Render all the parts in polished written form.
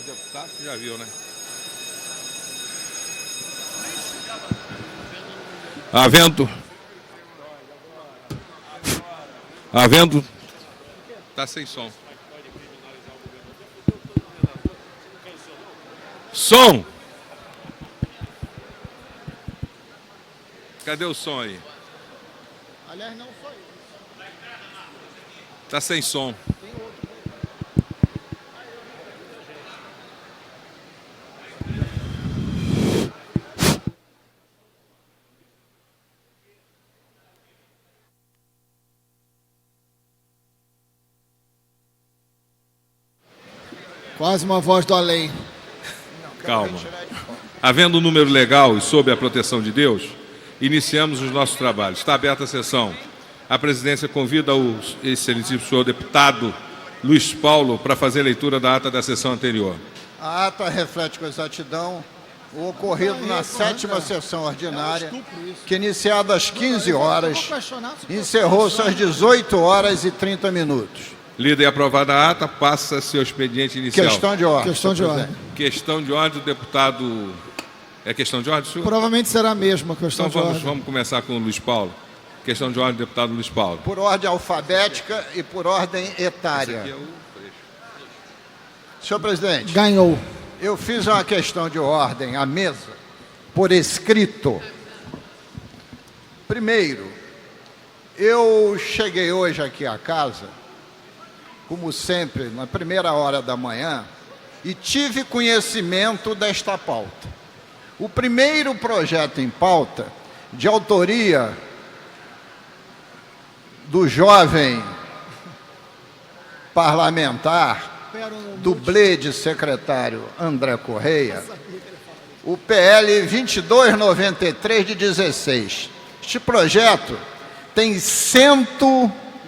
dos Deputados, já viu, né? Havendo, tá sem som. Som! Cadê o som aí? Aliás, não foi. Tá sem som. Quase uma voz do além. Calma. Havendo um número legal e sob a proteção de Deus, iniciamos os nossos trabalhos. Está aberta a sessão. A presidência convida o excelentíssimo senhor deputado Luiz Paulo para fazer a leitura da ata da sessão anterior. A ata reflete com exatidão o ocorrido na 7ª sessão ordinária, que iniciada às 15 horas, encerrou-se às 18 horas e 30 minutos. Lida e aprovada a ata, passa-se ao expediente inicial. Questão de ordem. Questão de ordem. Questão de ordem do deputado... É questão de ordem, senhor? Provavelmente será a mesma questão Então de ordem. vamos começar com o Luiz Paulo. Questão de ordem do deputado Luiz Paulo. Por ordem alfabética e por ordem etária. Senhor presidente, Ganhou. eu fiz uma questão de ordem à mesa, por escrito. Primeiro, eu cheguei hoje aqui à casa, como sempre, na primeira hora da manhã, e tive conhecimento desta pauta. O primeiro projeto em pauta, de autoria do jovem parlamentar, dublê de secretário André Correia, o PL 2293 de 16. Este projeto tem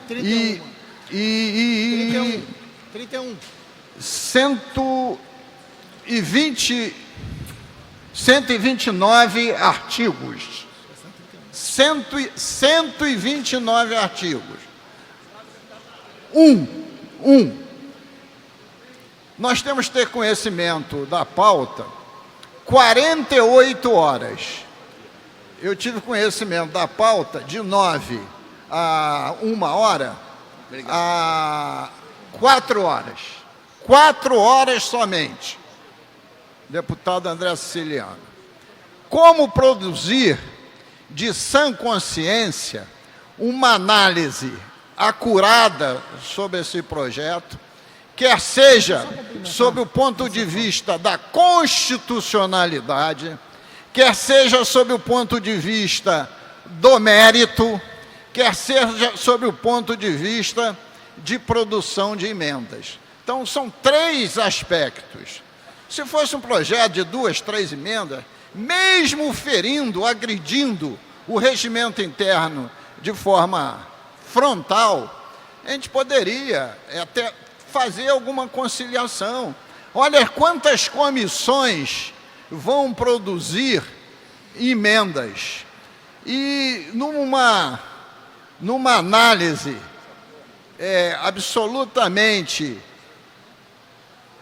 31. 129 artigos. 129 artigos. Nós temos que ter conhecimento da pauta 48 horas. Eu tive conhecimento da pauta de 9 a 1 hora a 4 horas. 4 horas somente. Deputado André Siciliano. Como produzir de sã consciência uma análise acurada sobre esse projeto, quer seja sob o ponto de vista da constitucionalidade, quer seja sob o ponto de vista do mérito, quer seja sob o ponto de vista de produção de emendas. Então, são 3 aspectos. Se fosse um projeto de 2, 3 emendas, mesmo ferindo, agredindo o regimento interno de forma frontal, a gente poderia até fazer alguma conciliação. Olha quantas comissões vão produzir emendas. E numa análise absolutamente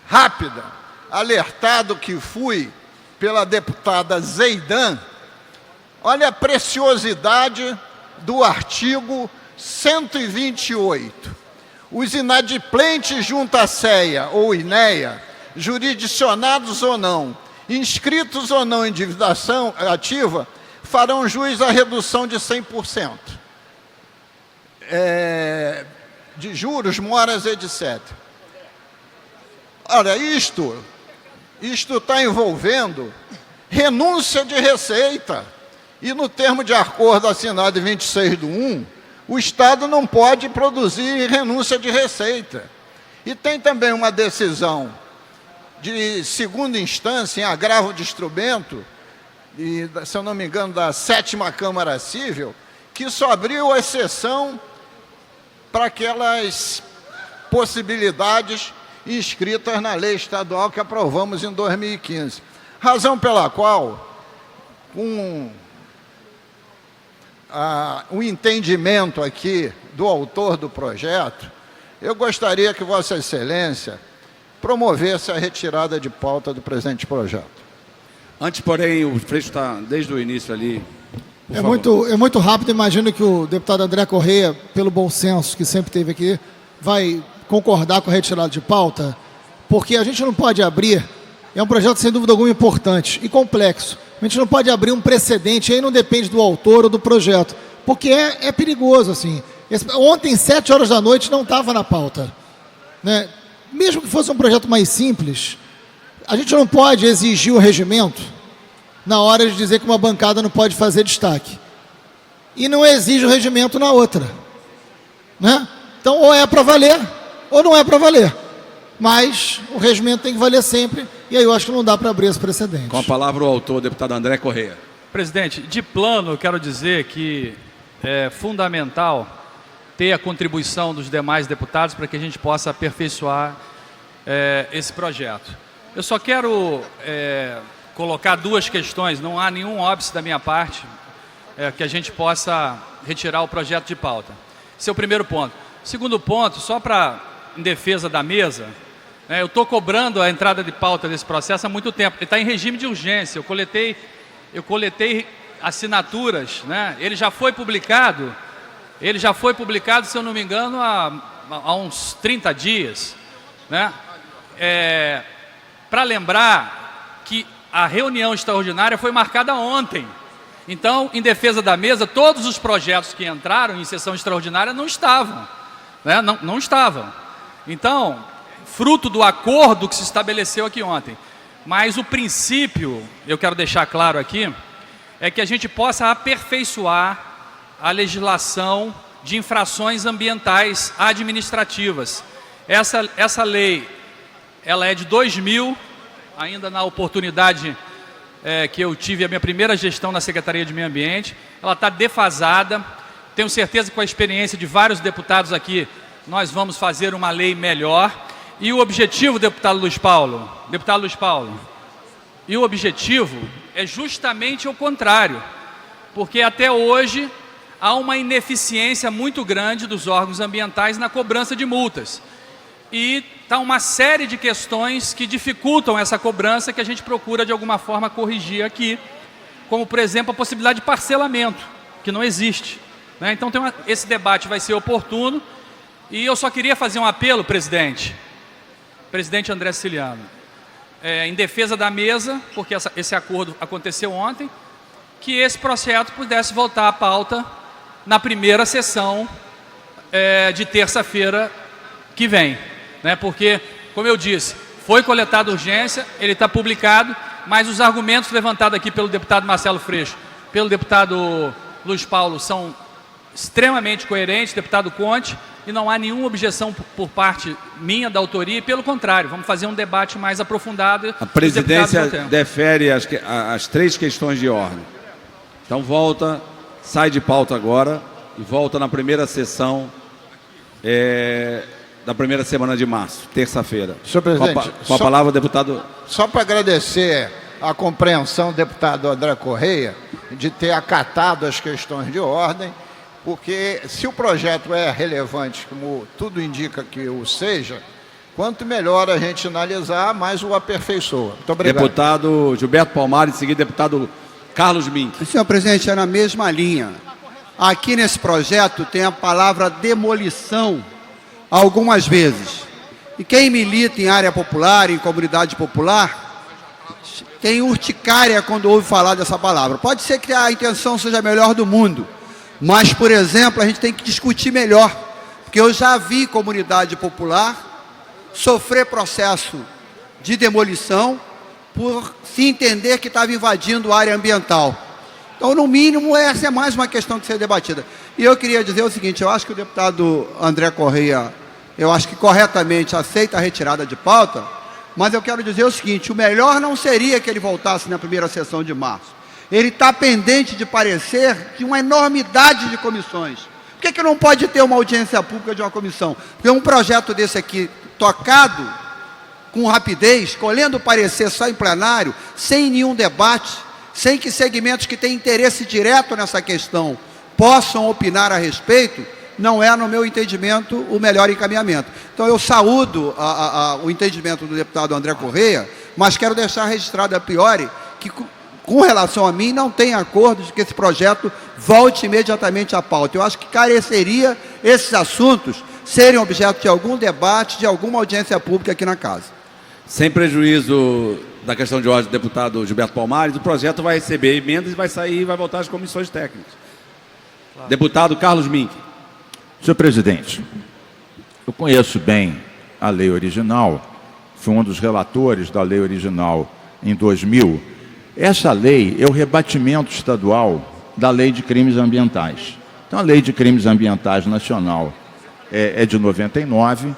rápida, alertado que fui pela deputada Zeidan, olha a preciosidade do artigo 128. Os inadimplentes junto à CEA ou INEA, jurisdicionados ou não, inscritos ou não em endividação ativa, farão jus à redução de 100%. De juros, moras, etc. Olha, isto está envolvendo renúncia de receita. E no termo de acordo assinado em 26/1, o Estado não pode produzir renúncia de receita. E tem também uma decisão de segunda instância, em agravo de instrumento, e, se eu não me engano, da 7ª Câmara Civil, que só abriu exceção para aquelas possibilidades inscritas na lei estadual que aprovamos em 2015. Razão pela qual, com o entendimento aqui do autor do projeto, eu gostaria que Vossa Excelência promovesse a retirada de pauta do presente projeto. Antes, porém, o Freixo está desde o início ali. É muito rápido. Imagino que o deputado André Correia, pelo bom senso que sempre teve aqui, vai concordar com a retirada de pauta, porque a gente não pode abrir, é um projeto sem dúvida alguma importante e complexo, a gente não pode abrir um precedente, aí não depende do autor ou do projeto, porque é perigoso, assim. Ontem, 7 horas da noite, não estava na pauta, né? Mesmo que fosse um projeto mais simples, a gente não pode exigir o regimento na hora de dizer que uma bancada não pode fazer destaque. E não exige o regimento na outra, né? Então, ou é para valer, ou não é para valer. Mas o regimento tem que valer sempre, e aí eu acho que não dá para abrir esse precedente. Com a palavra o autor, o deputado André Correia. Presidente, de plano, eu quero dizer que é fundamental ter a contribuição dos demais deputados para que a gente possa aperfeiçoar esse projeto. Eu só quero colocar 2 questões, não há nenhum óbice da minha parte que a gente possa retirar o projeto de pauta. Esse é o primeiro ponto. Segundo ponto, só em defesa da mesa, eu estou cobrando a entrada de pauta desse processo há muito tempo. Ele está em regime de urgência, eu coletei assinaturas, né? Ele já foi publicado, se eu não me engano, há uns 30 dias, né? Para lembrar que a reunião extraordinária foi marcada ontem. Então, em defesa da mesa, todos os projetos que entraram em sessão extraordinária não estavam, né? Não estavam. Então, fruto do acordo que se estabeleceu aqui ontem. Mas o princípio, eu quero deixar claro aqui, é que a gente possa aperfeiçoar a legislação de infrações ambientais administrativas. Essa lei, ela é de 2000, ainda na oportunidade que eu tive a minha primeira gestão na Secretaria de Meio Ambiente. Ela está defasada. Tenho certeza que com a experiência de vários deputados aqui, nós vamos fazer uma lei melhor. E o objetivo, deputado Luiz Paulo, e o objetivo é justamente o contrário, porque até hoje há uma ineficiência muito grande dos órgãos ambientais na cobrança de multas. E está uma série de questões que dificultam essa cobrança que a gente procura de alguma forma corrigir aqui, como por exemplo a possibilidade de parcelamento, que não existe, né? Então esse debate vai ser oportuno e eu só queria fazer um apelo, presidente André Siciliano, em defesa da mesa, porque esse acordo aconteceu ontem, que esse projeto pudesse voltar à pauta na primeira sessão de terça-feira que vem, né? Porque, como eu disse, foi coletada urgência, ele está publicado, mas os argumentos levantados aqui pelo deputado Marcelo Freixo, pelo deputado Luiz Paulo, são extremamente coerentes, deputado Conte, e não há nenhuma objeção por parte minha da autoria, e pelo contrário, vamos fazer um debate mais aprofundado. A presidência defere as 3 questões de ordem. Então volta, sai de pauta agora e volta na primeira sessão da primeira semana de março, terça-feira. Senhor presidente, com a palavra o deputado... Só para agradecer a compreensão do deputado André Correia de ter acatado as questões de ordem, porque se o projeto é relevante, como tudo indica que o seja, quanto melhor a gente analisar, mais o aperfeiçoa. Muito obrigado. Deputado Gilberto Palmares, em seguida deputado Carlos Mink. Senhor presidente, é na mesma linha. Aqui nesse projeto tem a palavra demolição algumas vezes. E quem milita em área popular, em comunidade popular, tem urticária quando ouve falar dessa palavra. Pode ser que a intenção seja a melhor do mundo, mas, por exemplo, a gente tem que discutir melhor, porque eu já vi comunidade popular sofrer processo de demolição por se entender que estava invadindo a área ambiental. Então, no mínimo, essa é mais uma questão que ser debatida. E eu queria dizer o seguinte, eu acho que o deputado André Correia, eu acho que corretamente aceita a retirada de pauta, mas eu quero dizer o seguinte, o melhor não seria que ele voltasse na primeira sessão de março. Ele está pendente de parecer de uma enormidade de comissões. Por que não pode ter uma audiência pública de uma comissão? Porque um projeto desse aqui, tocado com rapidez, colhendo parecer só em plenário, sem nenhum debate, sem que segmentos que têm interesse direto nessa questão possam opinar a respeito, não é, no meu entendimento, o melhor encaminhamento. Então, eu saúdo o entendimento do deputado André Correia, mas quero deixar registrado a priori que, com relação a mim, não tem acordo de que esse projeto volte imediatamente à pauta. Eu acho que careceria esses assuntos serem objeto de algum debate, de alguma audiência pública aqui na casa. Sem prejuízo da questão de ordem do deputado Gilberto Palmares, o projeto vai receber emendas e vai sair e vai voltar às comissões técnicas. Claro. Deputado Carlos Mink. Senhor presidente, eu conheço bem a lei original, fui um dos relatores da lei original em 2000. Essa lei é o rebatimento estadual da lei de crimes ambientais. Então, a lei de crimes ambientais nacional é de 99.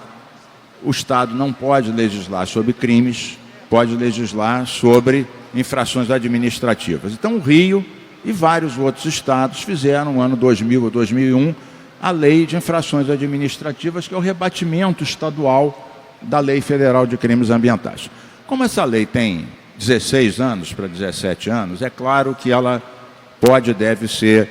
O Estado não pode legislar sobre crimes, pode legislar sobre infrações administrativas. Então, o Rio e vários outros estados fizeram, no ano 2000 ou 2001, a lei de infrações administrativas, que é o rebatimento estadual da Lei Federal de Crimes Ambientais. Como essa lei tem 16 anos para 17 anos, é claro que ela pode e deve ser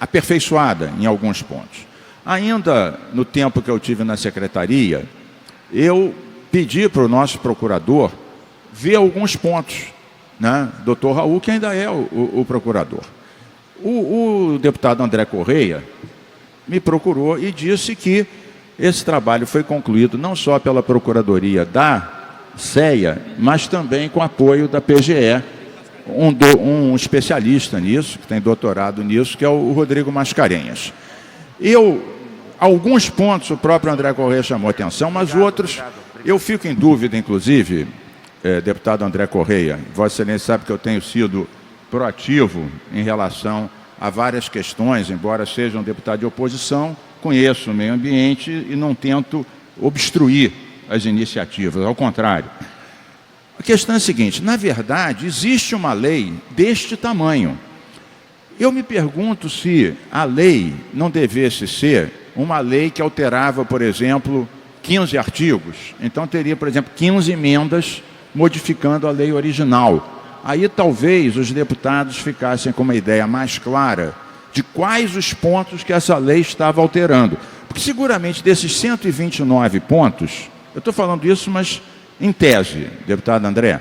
aperfeiçoada em alguns pontos. Ainda no tempo que eu tive na secretaria, eu pedi para o nosso procurador ver alguns pontos, né? Dr. Raul, que ainda é o procurador. O deputado André Correia me procurou e disse que esse trabalho foi concluído não só pela Procuradoria da CEA, mas também com apoio da PGE, um especialista nisso, que tem doutorado nisso, que é o Rodrigo Mascarenhas. Alguns pontos o próprio André Correia chamou atenção, mas outros eu fico em dúvida, inclusive, deputado André Correia, Vossa Excelência sabe que eu tenho sido proativo em relação a várias questões, embora seja um deputado de oposição, conheço o meio ambiente e não tento obstruir as iniciativas, ao contrário. A questão é a seguinte: na verdade, existe uma lei deste tamanho. Eu me pergunto se a lei não devesse ser uma lei que alterava, por exemplo, 15 artigos. Então, teria, por exemplo, 15 emendas modificando a lei original. Aí, talvez, os deputados ficassem com uma ideia mais clara de quais os pontos que essa lei estava alterando. Porque, seguramente, desses 129 pontos, eu estou falando isso, mas em tese, deputado André,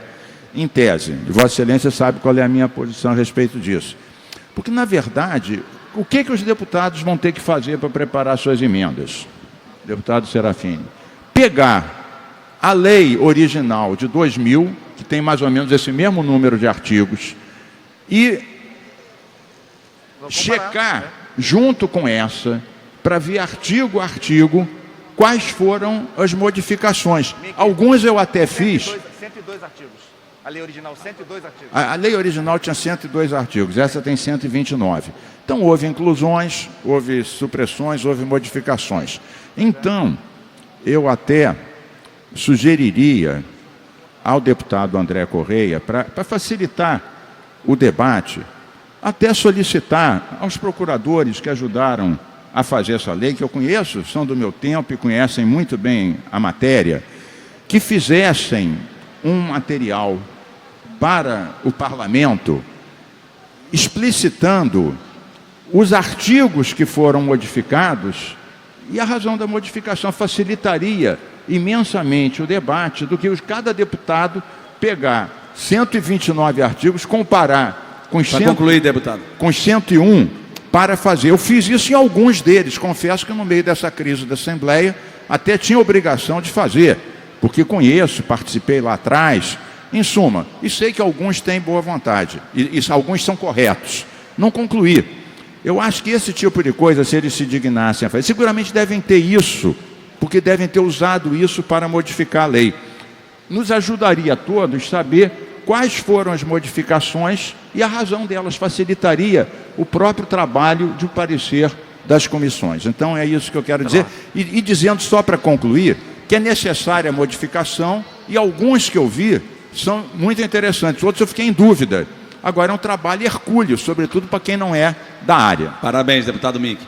em tese, e Vossa Excelência sabe qual é a minha posição a respeito disso. Porque, na verdade, o que os deputados vão ter que fazer para preparar suas emendas? Deputado Serafini, pegar a lei original de 2000, que tem mais ou menos esse mesmo número de artigos, e checar junto com essa, para ver artigo a artigo, quais foram as modificações. Alguns eu até fiz... 102 artigos. A lei original, 102 artigos. A lei original tinha 102 artigos, essa tem 129. Então, houve inclusões, houve supressões, houve modificações. Então, eu até sugeriria ao deputado André Correia, para facilitar o debate, até solicitar aos procuradores que ajudaram a fazer essa lei, que eu conheço, são do meu tempo e conhecem muito bem a matéria, que fizessem um material para o parlamento explicitando os artigos que foram modificados e a razão da modificação. Facilitaria imensamente o debate do que cada deputado pegar 129 artigos, comparar com os, concluir, deputado, com os 101 para fazer. Eu fiz isso em alguns deles, confesso que no meio dessa crise da Assembleia até tinha obrigação de fazer, porque conheço, participei lá atrás, em suma, e sei que alguns têm boa vontade, e alguns são corretos. Não concluí. Eu acho que esse tipo de coisa, se eles se dignassem a fazer, seguramente devem ter isso, porque devem ter usado isso para modificar a lei. Nos ajudaria a todos saber quais foram as modificações e a razão delas, facilitaria o próprio trabalho de parecer das comissões. Então é isso que eu quero dizer. E dizendo, só para concluir, que é necessária a modificação, e alguns que eu vi são muito interessantes, outros eu fiquei em dúvida. Agora é um trabalho hercúleo, sobretudo para quem não é da área. Parabéns, deputado Mink.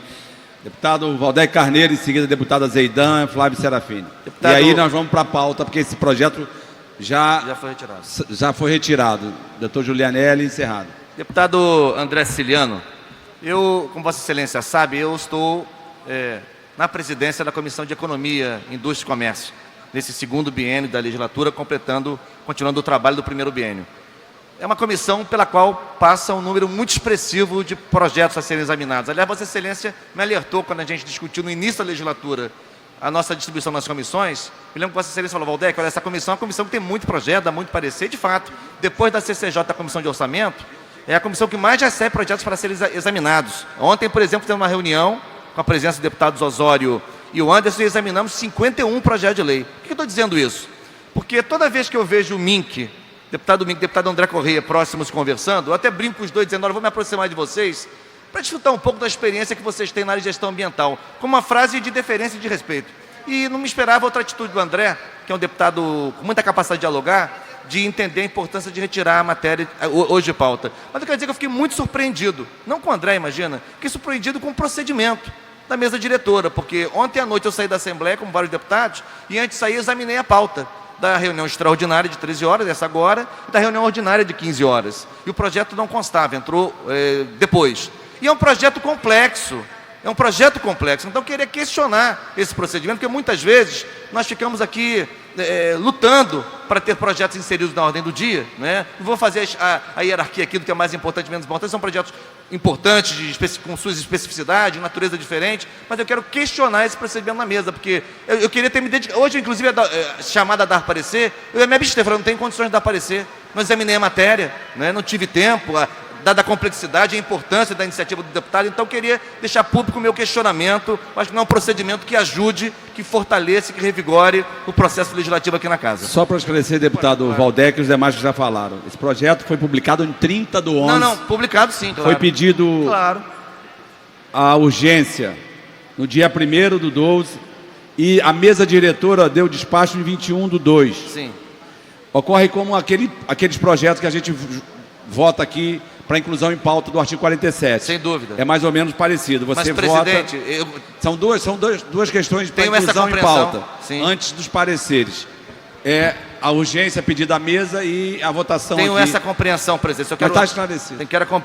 Deputado Valdeir Carneiro, em seguida deputada Zeidan, Flávio Serafini. Deputado... E aí nós vamos para a pauta, porque esse projeto já foi retirado. Doutor Julianelli, encerrado. Deputado André Ciliano, Eu, como Vossa Excelência sabe, eu estou na presidência da Comissão de Economia, Indústria e Comércio, nesse segundo biênio da legislatura, continuando o trabalho do primeiro biênio. É uma comissão pela qual passa um número muito expressivo de projetos a serem examinados. Aliás, Vossa Excelência me alertou quando a gente discutiu no início da legislatura a nossa distribuição nas comissões. Me lembro que Vossa Excelência falou: Valdec, olha, essa comissão é uma comissão que tem muito projeto, dá muito parecer. De fato, depois da CCJ, da Comissão de Orçamento, é a comissão que mais recebe projetos para serem examinados. Ontem, por exemplo, teve uma reunião com a presença dos deputados Osório e o Anderson e examinamos 51 projetos de lei. Por que eu estou dizendo isso? Porque toda vez que eu vejo o Mink, deputado André Correia, próximos conversando, eu até brinco com os dois, dizendo: olha, eu vou me aproximar de vocês para desfrutar um pouco da experiência que vocês têm na área de gestão ambiental, com uma frase de deferência e de respeito. E não me esperava outra atitude do André, que é um deputado com muita capacidade de dialogar, de entender a importância de retirar a matéria hoje de pauta. Mas eu quero dizer que eu fiquei muito surpreendido, não com o André, imagina, fiquei surpreendido com o procedimento da mesa diretora, porque ontem à noite eu saí da Assembleia, como vários deputados, e antes de sair examinei a pauta da reunião extraordinária de 13 horas, essa agora, e da reunião ordinária de 15 horas. E o projeto não constava, entrou depois. E é um projeto complexo. Então eu queria questionar esse procedimento, porque muitas vezes nós ficamos aqui lutando para ter projetos inseridos na ordem do dia, né? Não vou fazer a hierarquia aqui do que é mais importante e menos importante, são projetos importantes, com suas especificidades, natureza diferente, mas eu quero questionar esse procedimento na mesa, porque eu queria ter me dedicado. Hoje, inclusive, chamada a dar parecer, eu ia me abster, falando: não tenho condições de dar parecer. Não examinei a matéria, né? Não tive tempo, dada a complexidade e a importância da iniciativa do deputado, então eu queria deixar público o meu questionamento. Acho que não é um procedimento que ajude, que fortaleça, que revigore o processo legislativo aqui na Casa. Só para esclarecer, deputado Valdec e os demais que já falaram, esse projeto foi publicado em 30/11. Não, publicado sim, claro. Foi pedido a urgência no dia 1º/12 e a mesa diretora deu despacho em 21/2. Sim. Ocorre como aqueles projetos que a gente vota aqui para inclusão em pauta do artigo 47. Sem dúvida. É mais ou menos parecido. Você mas, vota... presidente, São duas questões para inclusão em pauta, antes dos pareceres. É a urgência pedida à mesa e a votação Tenho aqui. essa compreensão, presidente. Eu quero, está esclarecido.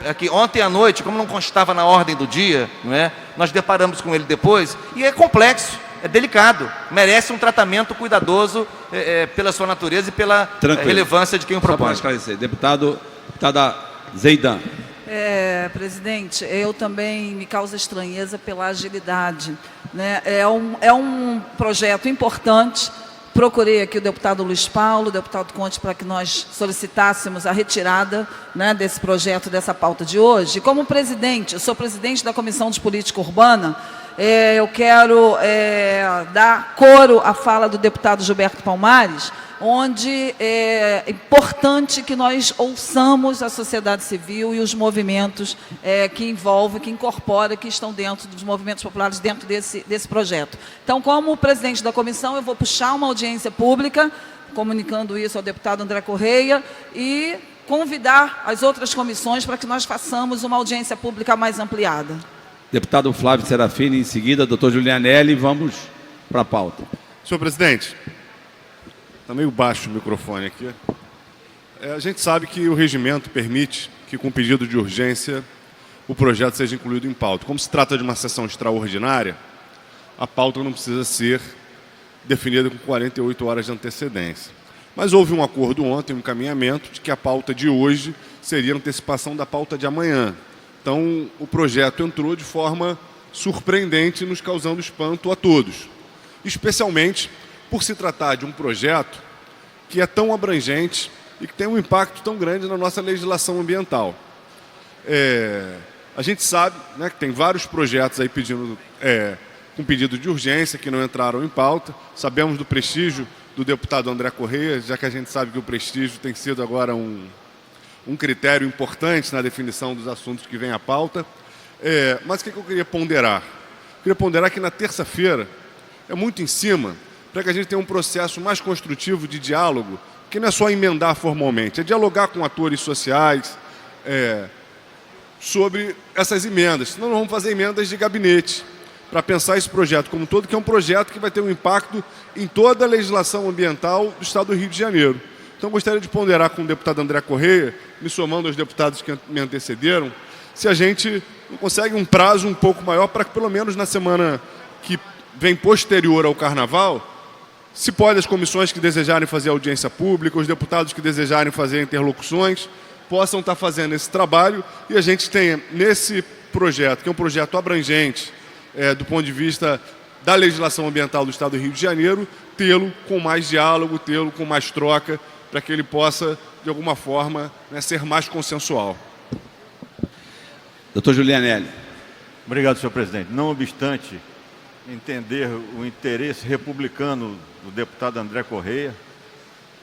Aqui, ontem à noite, como não constava na ordem do dia, não é? Nós deparamos com ele depois, e é complexo, é delicado, merece um tratamento cuidadoso pela sua natureza e pela relevância de quem o propõe. Só para esclarecer. Deputada Zeidan. Presidente, eu também me causa estranheza pela agilidade, né? É um projeto importante. Procurei aqui o deputado Luiz Paulo, o deputado Conte, para que nós solicitássemos a retirada, né, desse projeto, dessa pauta de hoje. Como presidente, eu sou presidente da Comissão de Política Urbana, eu quero dar coro à fala do deputado Gilberto Palmares, onde é importante que nós ouçamos a sociedade civil e os movimentos que envolvem, que incorporam, que estão dentro dos movimentos populares dentro desse projeto. Então, como presidente da comissão, eu vou puxar uma audiência pública, comunicando isso ao deputado André Correia, e convidar as outras comissões para que nós façamos uma audiência pública mais ampliada. Deputado Flávio Serafini, em seguida, doutor Julianelli, vamos para a pauta. Senhor presidente, está meio baixo o microfone aqui. A gente sabe que o regimento permite que, com pedido de urgência, o projeto seja incluído em pauta. Como se trata de uma sessão extraordinária, a pauta não precisa ser definida com 48 horas de antecedência. Mas houve um acordo ontem, um encaminhamento, de que a pauta de hoje seria antecipação da pauta de amanhã. Então, o projeto entrou de forma surpreendente, nos causando espanto a todos. Especialmente por se tratar de um projeto que é tão abrangente e que tem um impacto tão grande na nossa legislação ambiental. A gente sabe, né, que tem vários projetos aí com pedido de urgência que não entraram em pauta. Sabemos do prestígio do deputado André Correia, já que a gente sabe que o prestígio tem sido agora um critério importante na definição dos assuntos que vêm à pauta. Mas o que eu queria ponderar? Eu queria ponderar que na terça-feira é muito em cima para que a gente tenha um processo mais construtivo de diálogo, que não é só emendar formalmente, é dialogar com atores sociais sobre essas emendas. Senão nós vamos fazer emendas de gabinete para pensar esse projeto como um todo, que é um projeto que vai ter um impacto em toda a legislação ambiental do Estado do Rio de Janeiro. Então, eu gostaria de ponderar com o deputado André Correia, me somando aos deputados que me antecederam, se a gente não consegue um prazo um pouco maior para que pelo menos na semana que vem posterior ao Carnaval, se pode as comissões que desejarem fazer audiência pública, os deputados que desejarem fazer interlocuções, possam estar fazendo esse trabalho e a gente tenha nesse projeto, que é um projeto abrangente do ponto de vista da legislação ambiental do Estado do Rio de Janeiro, tê-lo com mais diálogo, tê-lo com mais troca, para que ele possa, de alguma forma, ser mais consensual. Doutor Julianelli. Obrigado, senhor presidente. Não obstante entender o interesse republicano do deputado André Correia,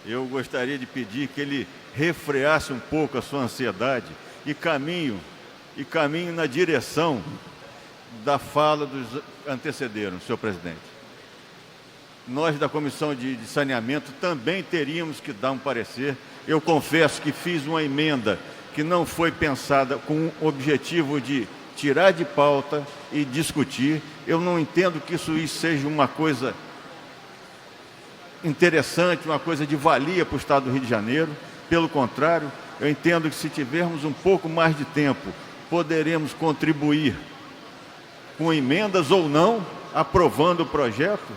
eu gostaria de pedir que ele refreasse um pouco a sua ansiedade e caminho na direção da fala dos antecederam, senhor presidente. Nós da Comissão de Saneamento também teríamos que dar um parecer. Eu confesso que fiz uma emenda que não foi pensada com o objetivo de tirar de pauta e discutir. Eu não entendo que isso seja uma coisa interessante, uma coisa de valia para o Estado do Rio de Janeiro. Pelo contrário, eu entendo que se tivermos um pouco mais de tempo, poderemos contribuir com emendas ou não, aprovando o projeto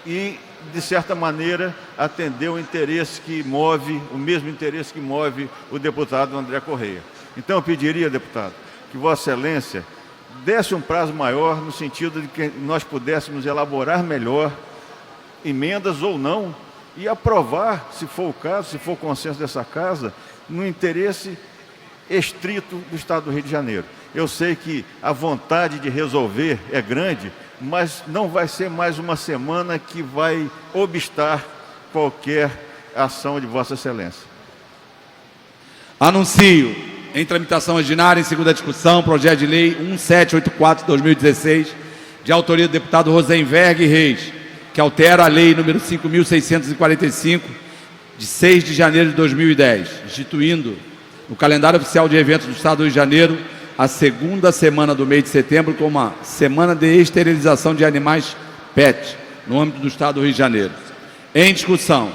e, de certa maneira, atender o interesse que move, o mesmo interesse que move o deputado André Correia. Então, eu pediria, deputado, que Vossa Excelência desse um prazo maior, no sentido de que nós pudéssemos elaborar melhor emendas ou não, e aprovar, se for o caso, se for o consenso dessa Casa, no interesse estrito do Estado do Rio de Janeiro. Eu sei que a vontade de resolver é grande, mas não vai ser mais uma semana que vai obstar qualquer ação de Vossa Excelência. Anuncio em tramitação ordinária, em segunda discussão, projeto de lei 1784 de 2016, de autoria do deputado Rosenberg Reis, que altera a lei número 5.645, de 6 de janeiro de 2010, instituindo no calendário oficial de eventos do Estado do Rio de Janeiro a segunda semana do mês de setembro como a Semana de Esterilização de Animais PET, no âmbito do Estado do Rio de Janeiro. Em discussão.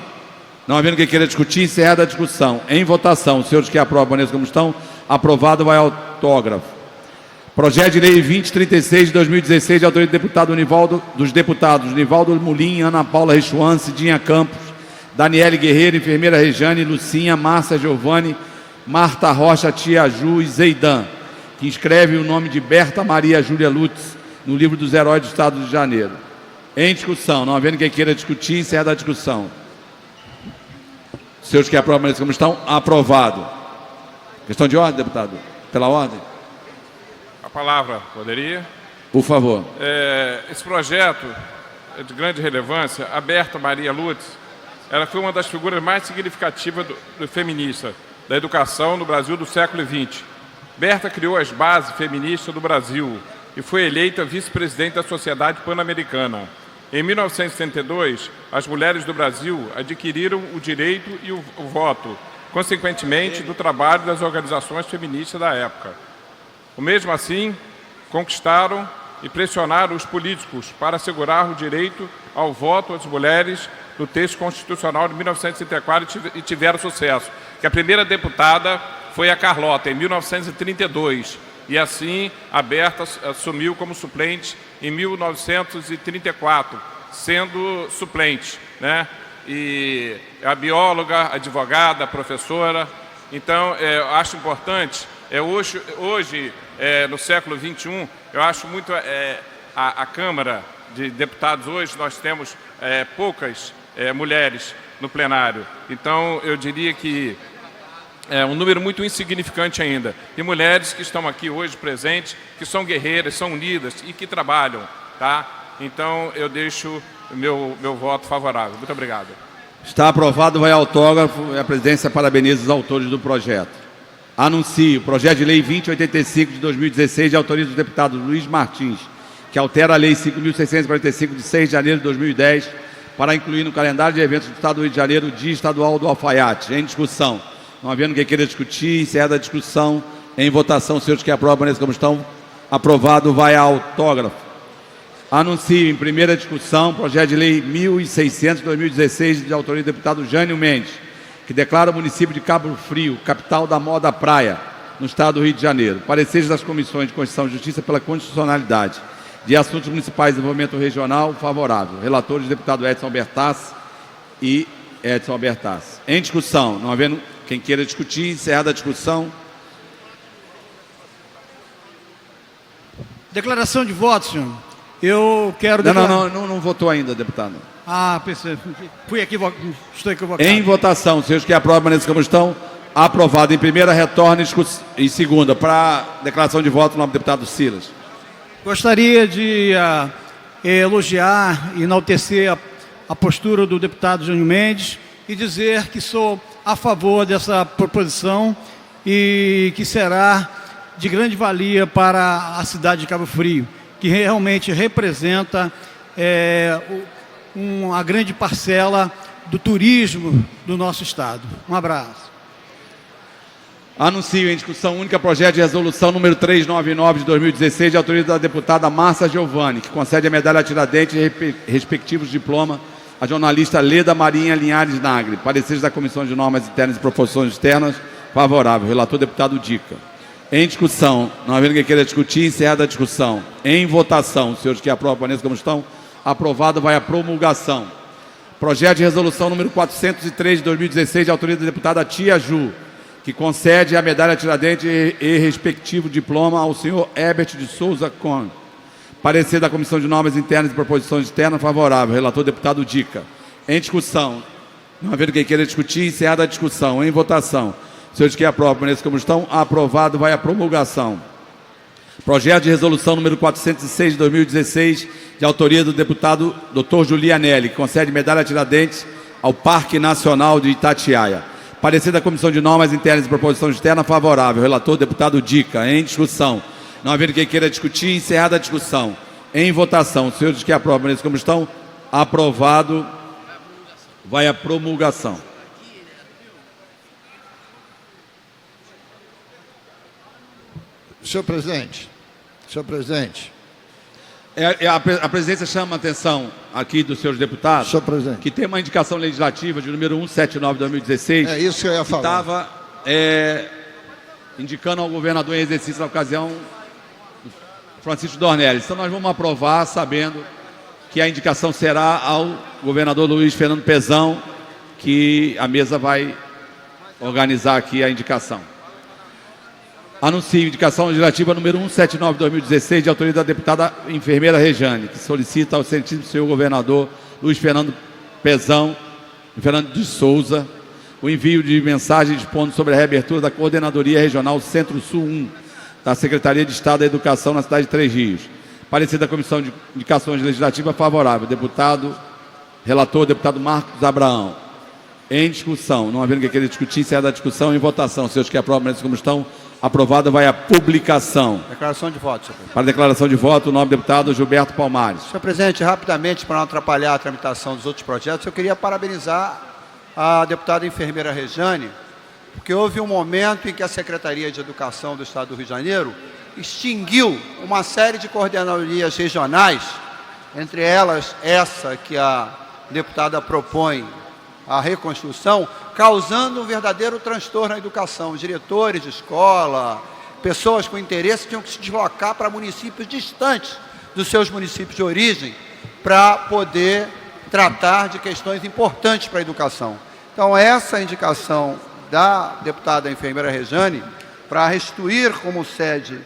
Não havendo quem queira discutir, encerrada a discussão. Em votação, os senhores que aprovam, permaneçam como estão. Aprovado, vai autógrafo. Projeto de lei 2036 de 2016, de autoria dos deputados Nivaldo Mulim, Ana Paula Rechuan, Cidinha Campos, Daniele Guerreiro, enfermeira Rejane, Lucinha, Márcia Giovanni, Marta Rocha, Tia Ju e Zeidan, que inscreve o nome de Berta Maria Júlia Lutz no livro dos heróis do Estado de Janeiro. Em discussão. Não havendo quem queira discutir, encerrada a discussão. Os senhores que aprovam, como estão, aprovado. Questão de ordem, deputado? Pela ordem? A palavra, poderia? Por favor. Esse projeto é de grande relevância. A Berta Maria Lutz, ela foi uma das figuras mais significativas do feminista, da educação no Brasil do século XX. Berta criou as bases feministas do Brasil e foi eleita vice-presidente da Sociedade Pan-Americana. Em 1972, as mulheres do Brasil adquiriram o direito e o voto, consequentemente, do trabalho das organizações feministas da época. O mesmo assim, conquistaram e pressionaram os políticos para assegurar o direito ao voto às mulheres do texto constitucional de 1964 e tiveram sucesso. Que a primeira deputada foi a Carlota, em 1932, e assim a Berta assumiu como suplente em 1934, sendo suplente, né? E a bióloga, advogada, professora. Então, eu acho importante, hoje no século XXI, eu acho muito a Câmara de Deputados hoje, nós temos poucas mulheres no plenário. Então, eu diria que é um número muito insignificante ainda. E mulheres que estão aqui hoje presentes, que são guerreiras, são unidas e que trabalham, tá? Então, eu deixo meu voto favorável. Muito obrigado. Está aprovado, vai autógrafo e a presidência parabeniza os autores do projeto. Anuncio o projeto de lei 2085 de 2016, de autoria do deputado Luiz Martins, que altera a lei 5.645 de 6 de janeiro de 2010 para incluir no calendário de eventos do Estado do Rio de Janeiro o Dia Estadual do Alfaiate. Em discussão. Não havendo quem queira discutir, encerrada a discussão. Em votação, os senhores que aprovam, como estão, aprovado, vai a autógrafo. Anuncio em primeira discussão projeto de lei 1.600 de 2016, de autoria do deputado Jânio Mendes, que declara o município de Cabo Frio, capital da moda praia, no Estado do Rio de Janeiro. Pareceres das Comissões de Constituição e Justiça pela Constitucionalidade, de Assuntos Municipais e Desenvolvimento Regional, favorável. Relatores, deputado Edson Bertassi e Edson Bertassi. Em discussão, não havendo quem queira discutir, encerrada a discussão. Declaração de voto, senhor. Eu quero... Não votou ainda, deputado. Ah, pensei, estou equivocado. Em votação, senhores que aprovam nesse como estão, aprovado em primeira, retorna em segunda. Para declaração de voto, o nome do deputado Silas. Gostaria de elogiar e enaltecer a postura do deputado Jânio Mendes e dizer que sou a favor dessa proposição e que será de grande valia para a cidade de Cabo Frio, que realmente representa uma grande parcela do turismo do nosso estado. Um abraço. Anuncio em discussão única projeto de resolução número 399 de 2016, de autoria da deputada Márcia Giovanni, que concede a medalha Tiradentes e respectivos diplomas à jornalista Leda Marinha Linhares Nagre. Pareceres da Comissão de Normas Internas e Proposições Externas, favorável. Relator, deputado Dica. Em discussão, não havendo quem queira discutir, encerrada a discussão. Em votação, os senhores que aprovam, permaneçam como estão. Aprovado, vai à promulgação. Projeto de resolução número 403 de 2016, de autoria da deputada Tia Ju, que concede a medalha Tiradentes e respectivo diploma ao senhor Herbert de Souza Con. Parecer da Comissão de Normas Internas e Proposições Externas, favorável. Relator, deputado Dica. Em discussão, não havendo quem queira discutir, encerrada a discussão. Em votação, os senhores que aprovam, permaneçam como estão. Aprovado, vai à promulgação. Projeto de resolução número 406 de 2016, de autoria do deputado Dr. Julianelli, que concede medalha Tiradentes ao Parque Nacional de Itatiaia. Parecer da Comissão de Normas Internas e Proposição Externa, favorável. Relator, deputado Dica. Em discussão, não havendo quem queira discutir, encerrada a discussão. Em votação, os senhores que aprovam, permaneçam como estão. Aprovado, vai à promulgação. Senhor presidente, A presidência chama a atenção aqui dos senhores deputados que tem uma indicação legislativa de número 179 de 2016. É isso que eu ia falar. Que estava indicando ao governador em exercício na ocasião, Francisco Dornelles. Então nós vamos aprovar sabendo que a indicação será ao governador Luiz Fernando Pezão, que a mesa vai organizar aqui a indicação. Anuncio indicação legislativa número 179 de 2016, de autoria da deputada enfermeira Rejane, que solicita ao excelentíssimo senhor governador Luiz Fernando Pezão, Fernando de Souza, o envio de mensagem dispondo sobre a reabertura da Coordenadoria Regional Centro-Sul 1, da Secretaria de Estado da Educação na cidade de Três Rios. Parecer da Comissão de Indicações Legislativas favorável. Relator, deputado Marcos Abraão. Em discussão, não havendo quem queira discutir, encerrada a discussão. Em votação, senhores que aprovam, como estão. Aprovada, vai à publicação. Declaração de voto, senhor presidente. Para declaração de voto, o nome do deputado Gilberto Palmares. Senhor presidente, rapidamente, para não atrapalhar a tramitação dos outros projetos, eu queria parabenizar a deputada enfermeira Rejane, porque houve um momento em que a Secretaria de Educação do Estado do Rio de Janeiro extinguiu uma série de coordenadorias regionais, entre elas essa que a deputada propõe, a reconstrução, causando um verdadeiro transtorno na educação. Os diretores de escola, pessoas com interesse tinham que se deslocar para municípios distantes dos seus municípios de origem para poder tratar de questões importantes para a educação. Então, essa indicação da deputada enfermeira Rejane para restituir como sede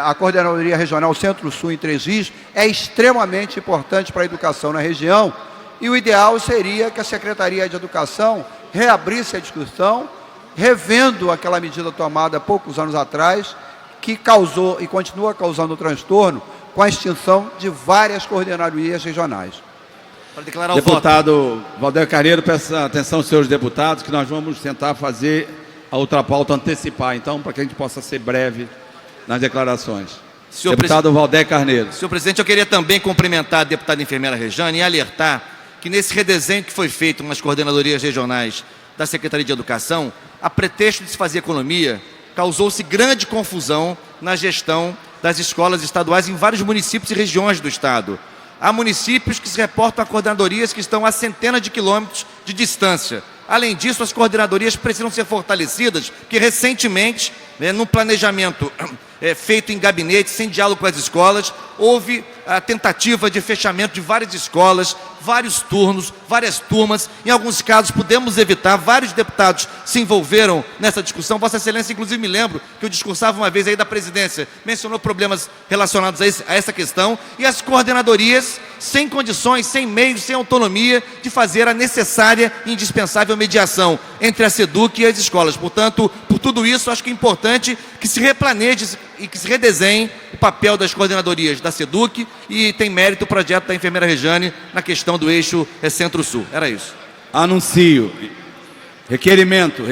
a Coordenadoria Regional Centro-Sul em Três Rios é extremamente importante para a educação na região. E o ideal seria que a Secretaria de Educação reabrisse a discussão, revendo aquela medida tomada há poucos anos atrás, que causou e continua causando transtorno com a extinção de várias coordenadorias regionais. Para declarar o deputado Valdeir Carneiro, peça atenção, senhores deputados, que nós vamos tentar fazer a outra pauta antecipar, então, para que a gente possa ser breve nas declarações. Deputado Valdeir Carneiro. Senhor presidente, eu queria também cumprimentar a deputada enfermeira Rejane e alertar que nesse redesenho que foi feito nas coordenadorias regionais da Secretaria de Educação, a pretexto de se fazer economia, causou-se grande confusão na gestão das escolas estaduais em vários municípios e regiões do estado. Há municípios que se reportam a coordenadorias que estão a centenas de quilômetros de distância. Além disso, as coordenadorias precisam ser fortalecidas, porque recentemente num planejamento feito em gabinete, sem diálogo com as escolas, houve a tentativa de fechamento de várias escolas, vários turnos, várias turmas. Em alguns casos pudemos evitar, vários deputados se envolveram nessa discussão. Vossa Excelência, inclusive, me lembro que eu discursava uma vez aí da presidência, mencionou problemas relacionados a essa questão, e as coordenadorias sem condições, sem meios, sem autonomia de fazer a necessária e indispensável mediação entre a SEDUC e as escolas. Portanto, por tudo isso, acho que é importante que se replaneje e que se redesenhe o papel das coordenadorias da SEDUC, e tem mérito o projeto da enfermeira Rejane na questão do eixo Centro-Sul. Era isso. Anuncio. Requerimento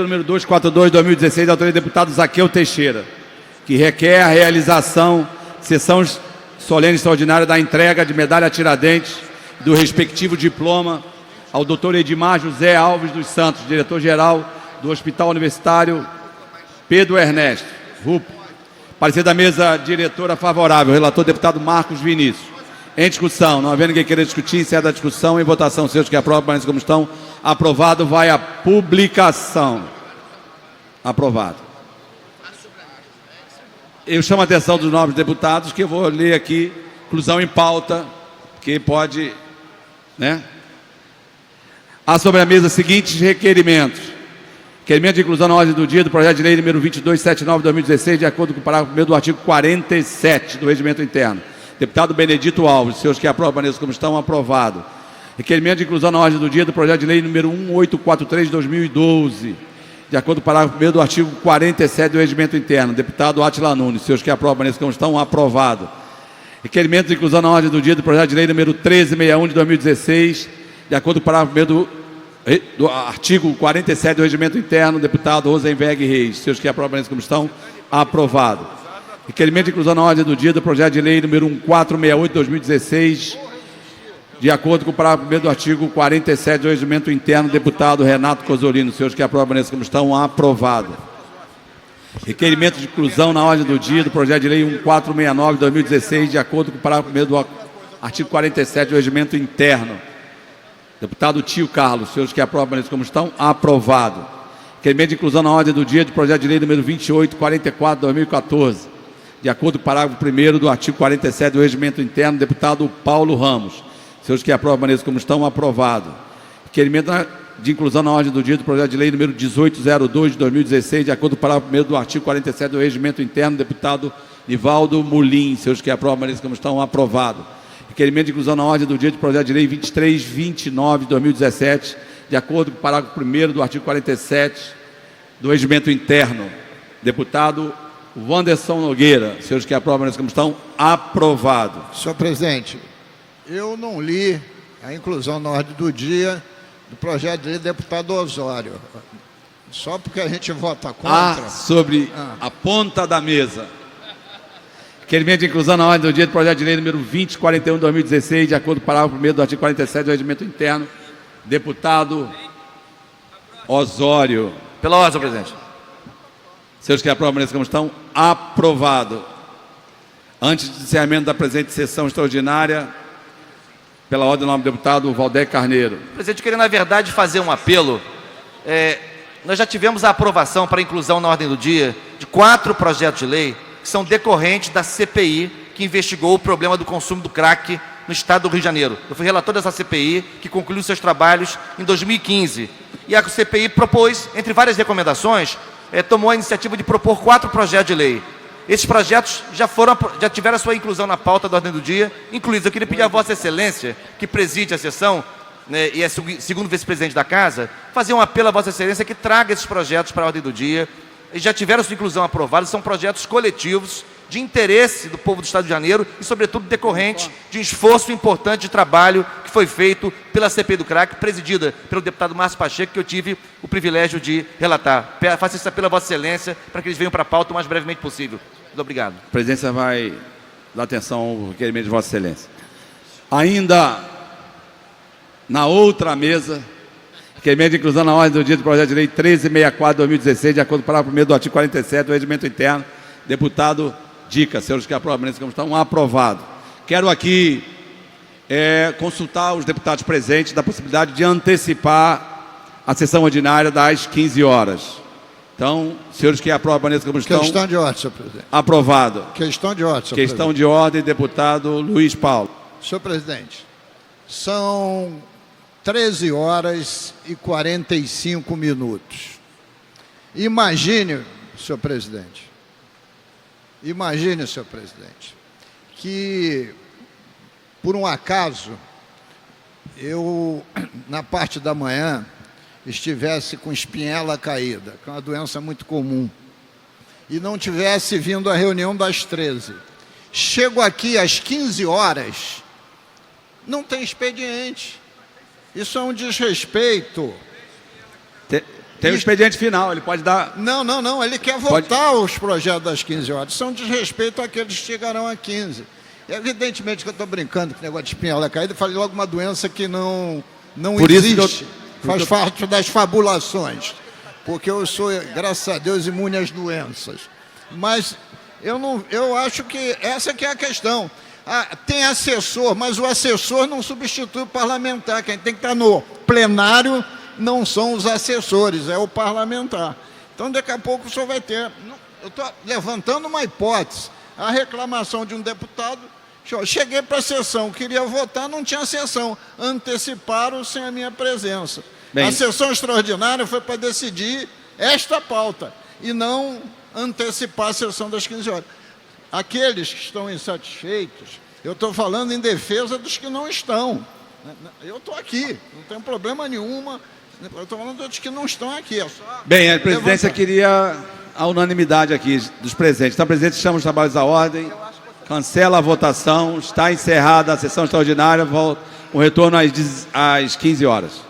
número 242/2016, da autoria do deputado Zaqueu Teixeira, que requer a realização de sessão solene extraordinária da entrega de medalha Tiradentes do respectivo diploma ao Dr. Edmar José Alves dos Santos, diretor-geral do Hospital Universitário Pedro Ernesto, RUP. Parecer da mesa diretora favorável. Relator deputado Marcos Vinícius. Em discussão, não havendo ninguém querer discutir, encerra a discussão. Em votação, seus que aprovam, permanecem como estão. Aprovado, vai à publicação. Aprovado. Eu chamo a atenção dos nobres deputados, que eu vou ler aqui, inclusão em pauta, que pode, né? Há sobre a mesa seguintes requerimentos. Requerimento de inclusão na ordem do dia do projeto de lei número 2279/2016, de acordo com o parágrafo 1º do artigo 47 do Regimento Interno. Deputado Benedito Alves, seus que aprovam, permaneçam como estão, aprovado. Requerimento de inclusão na ordem do dia do projeto de lei número 1843/2012, de acordo com o parágrafo 1º do artigo 47 do Regimento Interno. Deputado Átila Nunes, seus que aprovam, permaneçam como estão, aprovado. Requerimento de inclusão na ordem do dia do projeto de lei número 1361/2016, de acordo com o parágrafo 1º do artigo 47 do Regimento Interno, deputado Rosenberg Reis, seus que aprovam como estão, aprovado. Requerimento de inclusão na ordem do dia do projeto de lei número 1468/2016, de acordo com o parágrafo 1º do artigo 47 do Regimento Interno, deputado Renato Cozzolino, seus que aprovam como estão, aprovado. Requerimento de inclusão na ordem do dia do projeto de lei 1469/2016, de acordo com o parágrafo 1º do artigo 47 do Regimento Interno. Deputado Tio Carlos, senhores que aprovam como estão, aprovado. Requerimento de inclusão na ordem do dia do projeto de lei número 2844/2014, de acordo com o parágrafo 1º do artigo 47 do Regimento Interno, deputado Paulo Ramos. Senhores que aprovam como estão, aprovado. Requerimento de inclusão na ordem do dia do projeto de lei número 1802/2016, de acordo com o parágrafo 1º do artigo 47 do Regimento Interno, deputado Nivaldo Mulim. Senhores que aprovam como estão, aprovado. Requerimento de inclusão na ordem do dia do projeto de lei 2329/2017, de acordo com o parágrafo 1º do artigo 47 do Regimento Interno. Deputado Wanderson Nogueira. Senhores que aprovam como estão, aprovado. Senhor presidente, eu não li a inclusão na ordem do dia do projeto de lei do deputado Osório. Só porque a gente vota contra. Sobre a ponta da mesa. Requerimento de inclusão na ordem do dia do projeto de lei número 2041/2016, de acordo com o parágrafo 1º do artigo 47 do Regimento Interno, deputado Osório. Pela ordem, senhor presidente. Senhores que aprovam como estão, aprovado. Antes do encerramento da presente sessão extraordinária, pela ordem do nome do deputado Valdec Carneiro. Presidente, eu queria, na verdade, fazer um apelo. Nós já tivemos a aprovação para a inclusão na ordem do dia de 4 projetos de lei que são decorrentes da CPI que investigou o problema do consumo do crack no estado do Rio de Janeiro. Eu fui relator dessa CPI, que concluiu seus trabalhos em 2015. E a CPI propôs, entre várias recomendações, tomou a iniciativa de propor 4 projetos de lei. Esses projetos já tiveram a sua inclusão na pauta da ordem do dia, incluídos. Eu queria pedir a Vossa Excelência, que preside a sessão, né, e é segundo vice-presidente da Casa, fazer um apelo à Vossa Excelência que traga esses projetos para a ordem do dia. Eles já tiveram sua inclusão aprovada, são projetos coletivos de interesse do povo do Estado de Janeiro e, sobretudo, decorrente de um esforço importante de trabalho que foi feito pela CPI do crack, presidida pelo deputado Márcio Pacheco, que eu tive o privilégio de relatar. Faça isso pela Vossa Excelência para que eles venham para a pauta o mais brevemente possível. Muito obrigado. A presidência vai dar atenção ao requerimento de Vossa Excelência. Ainda na outra mesa, requerimento de inclusão na ordem do dia do projeto de lei 1364/2016, de acordo com o parágrafo 1º do artigo 47 do Regimento Interno, deputado Dica. Senhores que aprovam como estão, aprovado. Quero aqui consultar os deputados presentes da possibilidade de antecipar a sessão ordinária das 15 horas. Então, senhores que aprovam a permanência como estão... Questão de ordem, senhor presidente. Aprovado. Questão de ordem, senhor Questão presidente. de ordem, deputado Luiz Paulo. Senhor presidente, são 13 horas e 45 minutos. Imagine, senhor presidente, que, por um acaso, eu, na parte da manhã, estivesse com espinhela caída, que é uma doença muito comum, e não tivesse vindo à reunião das 13. Chego aqui às 15 horas, não tem expediente. Isso é um desrespeito. Tem o expediente final, ele pode dar... Não, ele quer votar os projetos das 15 horas. Isso é um desrespeito àqueles que chegarão a 15. Evidentemente que eu estou brincando com o negócio de espinhela caída, eu falei logo uma doença que não Por isso existe. que eu... Faz parte das fabulações. Porque eu sou, graças a Deus, imune às doenças. Mas eu acho que essa que é a questão. Tem assessor, mas o assessor não substitui o parlamentar. Quem tem que estar no plenário não são os assessores, é o parlamentar. Então, daqui a pouco o senhor vai ter... Eu estou levantando uma hipótese. A reclamação de um deputado... Cheguei para a sessão, queria votar, não tinha sessão. Anteciparam sem a minha presença. Bem, a sessão extraordinária foi para decidir esta pauta e não antecipar a sessão das 15 horas. Aqueles que estão insatisfeitos, eu estou falando em defesa dos que não estão. Eu estou aqui, não tem problema nenhuma. Eu estou falando dos que não estão aqui. É só bem, a presidência queria a unanimidade aqui dos presentes. Então, presidente, chama os trabalhos à ordem, cancela a votação, está encerrada a sessão extraordinária, o retorno às 15 horas.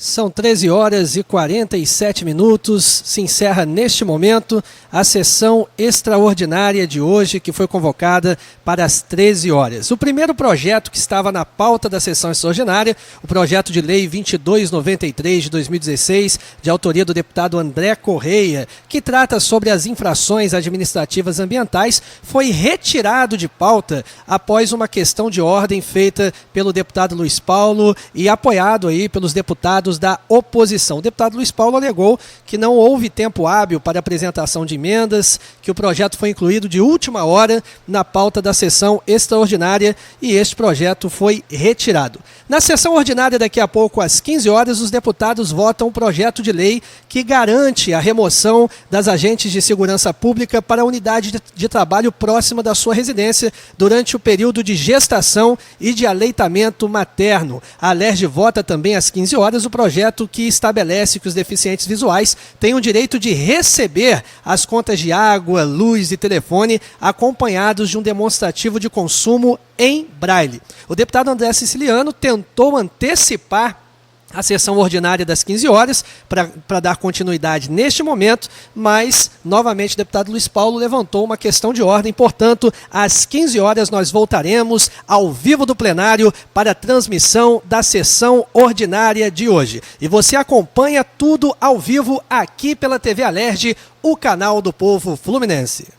São 13 horas e 47 minutos, se encerra neste momento a sessão extraordinária de hoje, que foi convocada para as 13 horas. O primeiro projeto que estava na pauta da sessão extraordinária, o projeto de lei 2293 de 2016, de autoria do deputado André Correia, que trata sobre as infrações administrativas ambientais, foi retirado de pauta após uma questão de ordem feita pelo deputado Luiz Paulo e apoiado aí pelos deputados da oposição. O deputado Luiz Paulo alegou que não houve tempo hábil para apresentação de emendas, que o projeto foi incluído de última hora na pauta da sessão extraordinária e este projeto foi retirado. Na sessão ordinária, daqui a pouco, às 15 horas, os deputados votam um projeto de lei que garante a remoção das agentes de segurança pública para a unidade de trabalho próxima da sua residência durante o período de gestação e de aleitamento materno. A Alerj vota também às 15 horas o projeto que estabelece que os deficientes visuais têm o direito de receber as contas de água, luz e telefone acompanhados de um demonstrativo de consumo em braille. O deputado André Siciliano tentou antecipar a sessão ordinária das 15 horas para dar continuidade neste momento, mas, novamente, o deputado Luiz Paulo levantou uma questão de ordem. Portanto, às 15 horas nós voltaremos ao vivo do plenário para a transmissão da sessão ordinária de hoje. E você acompanha tudo ao vivo aqui pela TV Alerj, o canal do povo fluminense.